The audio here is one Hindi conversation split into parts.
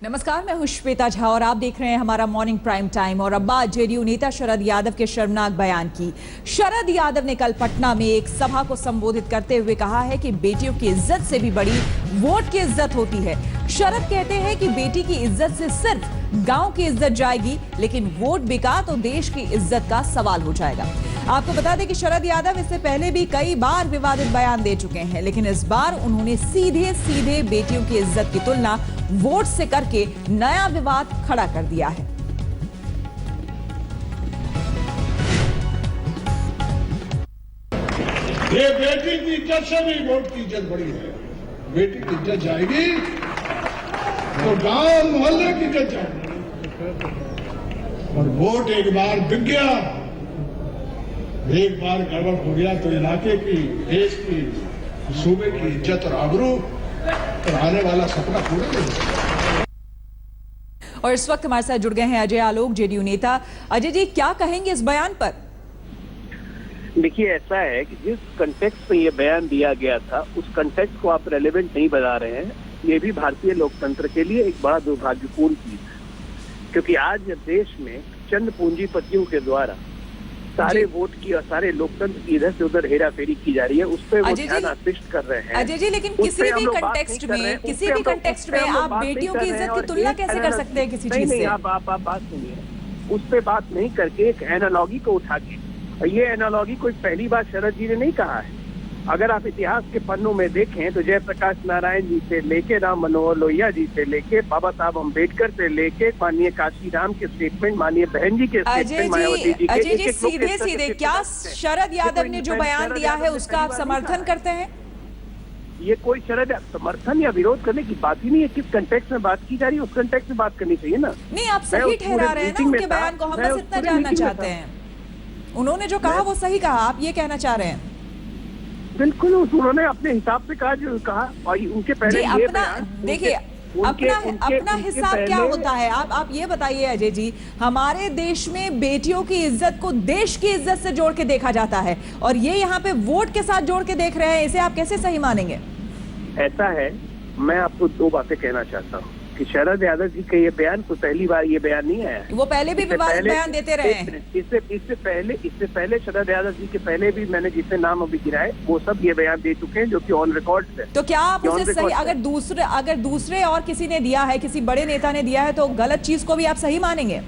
नमस्कार, मैं हूं श्वेता झा और आप देख रहे हैं हमारा मॉर्निंग प्राइम टाइम। और अब बात जेडीयू नेता शरद यादव के शर्मनाक बयान की। शरद यादव ने कल पटना में एक सभा को संबोधित करते हुए कहा है कि बेटियों की इज्जत से भी बड़ी वोट की इज्जत होती है। शरद कहते हैं कि बेटी की इज्जत से सिर्फ गांव की इज्जत जाएगी, लेकिन वोट बिका तो देश की इज्जत का सवाल हो जाएगा। आपको बता दें कि शरद यादव इससे पहले भी कई बार विवादित बयान दे चुके हैं, लेकिन इस बार उन्होंने सीधे सीधे बेटियों की इज्जत की तुलना वोट से करके नया विवाद खड़ा कर दिया है। ये बेटी की इज्जत से भी वोट की इज्जत बड़ी है। बेटी की इज्जत जाएगी तो गांव मोहल्ले की इज्जत जाएगी, और वोट एक बार बिक गया, एक बार गड़बड़ हो गया तो इलाके की, देश की, सूबे की इज्जत और आबरू और आने वाला सपना पूरा नहीं होगा। और इस वक्त हमारे साथ जुड़ गए हैं अजय आलोक, जेडीयू नेता। अजय जी, क्या कहेंगे इस बयान पर? देखिए, ऐसा है कि जिस कंटेक्स्ट में ये बयान दिया गया था उस कंटेक्स्ट को आप रेलेवेंट नहीं बता रहे हैं। ये भी भारतीय लोकतंत्र के लिए एक बड़ा दुर्भाग्यपूर्ण चीज है, क्योंकि आज देश में चंद पूंजीपतियों के द्वारा सारे वोट की और सारे लोकतंत्र की इधर से उधर हेरा फेरी की जा रही है। उस पर वो ध्यान आकृष्ट कर रहे हैं। अजय जी, लेकिन किसी भी कंटेक्स्ट में आप बेटियों की इज्जत की तुलना कैसे कर सकते हैं किसी चीज से? आप बात सुनिए, उस पर बात नहीं करके एक एनालॉगी को उठा के, और ये एनालॉगी कोई पहली बार शरद जी ने नहीं कहा है। अगर आप इतिहास के पन्नों में देखें तो जयप्रकाश नारायण जी से लेके राम मनोहर लोहिया जी से लेके बाबा साहब अम्बेडकर से लेके माननीय काशीराम के स्टेटमेंट, माननीय बहन जी के स्टेटमेंट, मायावती जी के, अजय जी सीधे सीधे क्या शरद यादव ने जो बयान दिया है उसका आप समर्थन करते हैं? ये कोई शरद समर्थन या विरोध करने की बात ही नहीं है। किस कंटेक्स्ट में बात की जा रही है उस कंटेक्स्ट में बात करनी चाहिए ना। नहीं, आप सही ठहरा रहे हैं ना उनके बयान को, हम बस इतना जानना चाहते हैं। उन्होंने जो कहा वो सही कहा, आप ये कहना चाह रहे हैं? बिल्कुल, उन्होंने अपने हिसाब से कहा जो कहा, और उनके पहले ये देखिए अपना हिसाब क्या होता है, आप ये बताइए अजय जी। हमारे देश में बेटियों की इज्जत को देश की इज्जत से जोड़ के देखा जाता है, और ये यहाँ पे वोट के साथ जोड़ के देख रहे हैं, इसे आप कैसे सही मानेंगे? ऐसा है, मैं आपको दो बातें कहना चाहता हूँ कि शरद यादव जी का ये बयान तो पहली बार ये बयान नहीं आया, वो पहले भी विवादित बयान देते रहे हैं। इससे पहले शरद यादव जी के पहले भी मैंने जितने नाम अभी गिनाए वो सब ये बयान दे चुके हैं, जो कि ऑन रिकॉर्ड है। तो क्या आप उसे सही, अगर दूसरे और किसी ने दिया है, किसी बड़े नेता ने दिया है, तो गलत चीज को भी आप सही मानेंगे?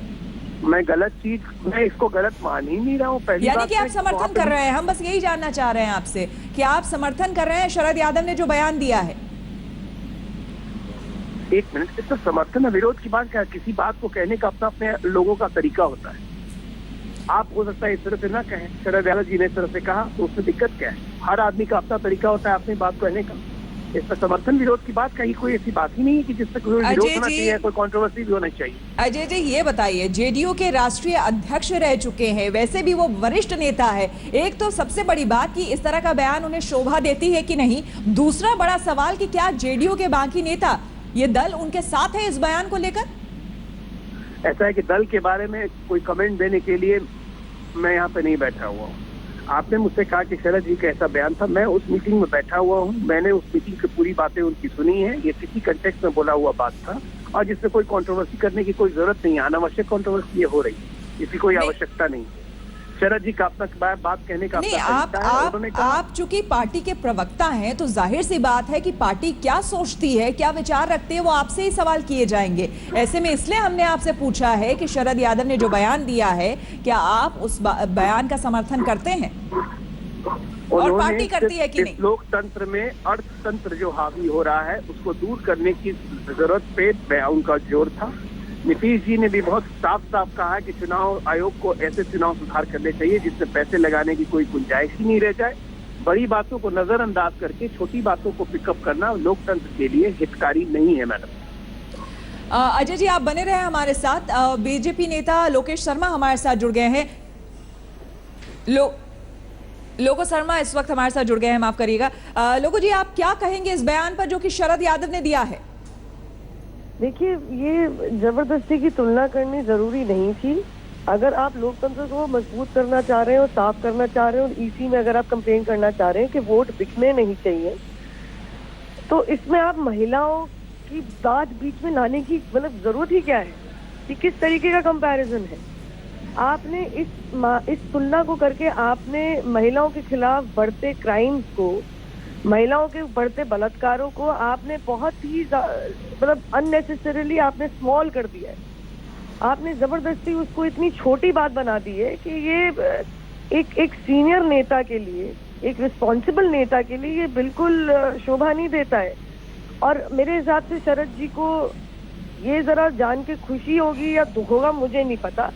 मैं इसको गलत मान ही नहीं रहा हूँ। पहली यानी कि आप समर्थन कर रहे हैं। हम बस यही जानना चाह रहे हैं आपसे कि आप समर्थन कर रहे हैं शरद यादव ने जो बयान दिया है। एक मिनट, इसका समर्थन और विरोध की बात क्या? किसी बात को कहने का अपना अपने लोगों का तरीका होता है। आप हो सकता है इस तरह से ना कहें, शरद यादव जी ने इस तरह से कहा, तो उसमें दिक्कत क्या है? हर आदमी का अपना तरीका होता है अपनी बात कहने का। इसमें समर्थन विरोध की बात कहीं कोई ऐसी बात ही नहीं है कि जिससे कोई विरोध होना चाहिए, कोई कंट्रोवर्सी भी होना चाहिए। अजय जी, ये बताइए, जेडीयू के राष्ट्रीय अध्यक्ष रह चुके हैं, वैसे भी वो वरिष्ठ नेता है। एक तो सबसे बड़ी बात कि इस तरह का बयान उन्हें शोभा देती है कि नहीं। दूसरा बड़ा सवाल कि क्या जेडीयू के बाकी नेता, ये दल उनके साथ है इस बयान को लेकर? ऐसा है कि दल के बारे में कोई कमेंट देने के लिए मैं यहाँ पे नहीं बैठा हुआ हूँ। आपने मुझसे कहा कि शरद जी का ऐसा बयान था, मैं उस मीटिंग में बैठा हुआ हूँ, मैंने उस मीटिंग की पूरी बातें उनकी सुनी है। ये किसी कंटेक्स्ट में बोला हुआ बात था, और जिससे कोई कंट्रोवर्सी करने की कोई जरूरत नहीं है। अनावश्यक कंट्रोवर्सी ये हो रही है, इसकी कोई आवश्यकता नहीं है। शरद जी का अपना बात कहने का नहीं, आप चूंकि पार्टी के प्रवक्ता हैं, तो जाहिर सी बात है कि पार्टी क्या सोचती है, क्या विचार रखते हैं, वो आपसे ही सवाल किए जाएंगे। ऐसे में इसलिए हमने आपसे पूछा है कि शरद यादव ने जो बयान दिया है, क्या आप उस बयान का समर्थन करते हैं और पार्टी करती है कि नहीं? लोकतंत्र में अर्थतंत्र जो हावी हो रहा है उसको दूर करने की जरूरत पे उनका जोर था। नीतीश जी ने भी बहुत साफ साफ कहा कि चुनाव आयोग को ऐसे चुनाव सुधार करने चाहिए जिसमें पैसे लगाने की कोई गुंजाइश ही नहीं रह जाए। बड़ी बातों को नजरअंदाज करके छोटी बातों को पिकअप करना लोकतंत्र के लिए हितकारी नहीं है। मैडम अजय जी, आप बने रहे हमारे साथ। बीजेपी नेता लोकेश शर्मा हमारे साथ जुड़ गए हैं। लोको शर्मा इस वक्त हमारे साथ जुड़ गए हैं, माफ करिएगा। लोको जी, आप क्या कहेंगे इस बयान पर जो कि शरद यादव ने दिया है? देखिए, ये जबरदस्ती की तुलना करनी जरूरी नहीं थी। अगर आप लोकतंत्र को मजबूत करना चाह रहे हैं और साफ करना चाह रहे हैं, और इसी में अगर आप कंप्लेन करना चाह रहे हैं कि वोट बिकने नहीं चाहिए, तो इसमें आप महिलाओं की बात बीच में लाने की मतलब जरूरत ही क्या है? कि किस तरीके का कंपैरिजन है? आपने इस तुलना को करके आपने महिलाओं के खिलाफ बढ़ते क्राइम्स को, महिलाओं के बढ़ते बलात्कारों को आपने बहुत ही मतलब अननेसेसरीली आपने स्मॉल कर दिया है। आपने जबरदस्ती उसको इतनी छोटी बात बना दी है कि ये एक सीनियर नेता के लिए, एक रिस्पॉन्सिबल नेता के लिए ये बिल्कुल शोभा नहीं देता है। और मेरे हिसाब से शरद जी को ये जरा जान के खुशी होगी या दुख होगा, मुझे नहीं पता,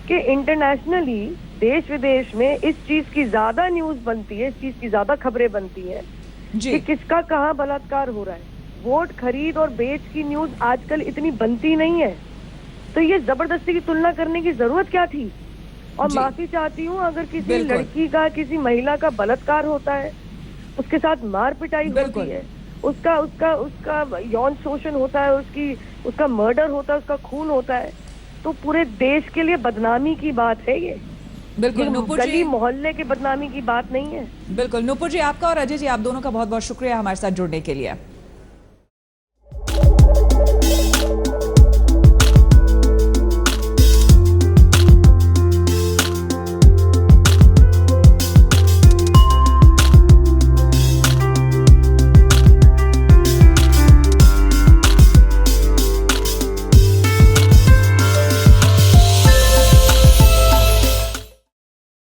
कि इंटरनेशनली देश विदेश में इस चीज की ज्यादा न्यूज बनती है, इस चीज की ज्यादा खबरें बनती हैं कि किसका कहाँ बलात्कार हो रहा है। वोट खरीद और बेच की न्यूज आजकल इतनी बनती नहीं है, तो ये जबरदस्ती की तुलना करने की जरूरत क्या थी? और माफी चाहती हूँ अगर किसी लड़की का, किसी महिला का बलात्कार होता है, उसके साथ मार पिटाई होती है, उसका उसका उसका यौन शोषण होता है, उसका मर्डर होता है, उसका खून होता है, तो पूरे देश के लिए बदनामी की बात है ये। बिल्कुल नुपुर जी, गली मोहल्ले के बदनामी की बात नहीं है। बिल्कुल नुपुर जी, आपका और अजय जी, आप दोनों का बहुत बहुत शुक्रिया हमारे साथ जुड़ने के लिए।